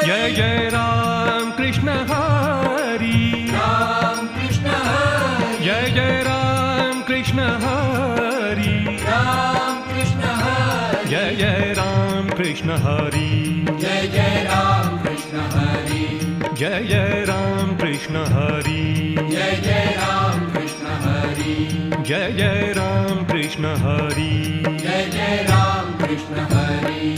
जय जय राम कृष्ण हरी, राम कृष्ण हरी, जय जय राम कृष्ण हरी, राम कृष्ण हरी, जय जय राम कृष्ण हरी, जय जय राम कृष्ण हरी, जय जय राम कृष्ण हरी, जय जय राम कृष्ण हरी, जय जय राम कृष्ण हरी, जय जय राम कृष्ण हरी.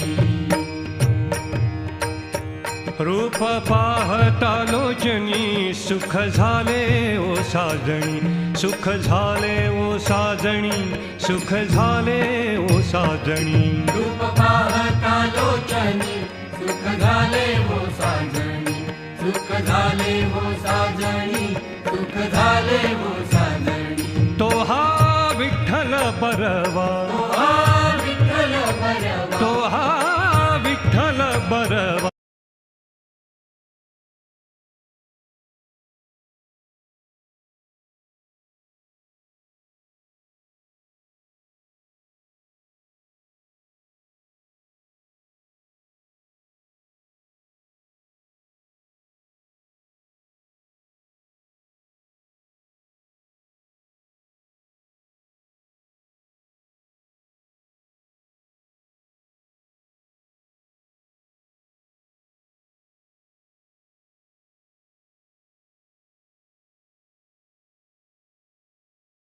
रूप पाहता लोचनी सुख झाले ओ साजणी, सुख झाले ओ साजणी, सुख झाले ओ साजणी. रूप पाहता लोचनी सुख झाले हो साजणी, सुख झाले हो साजणी, सुख झाले हो साजणी. तो हा विठ्ठल बरवा, तो हा विठ्ठल बरवा, तो हा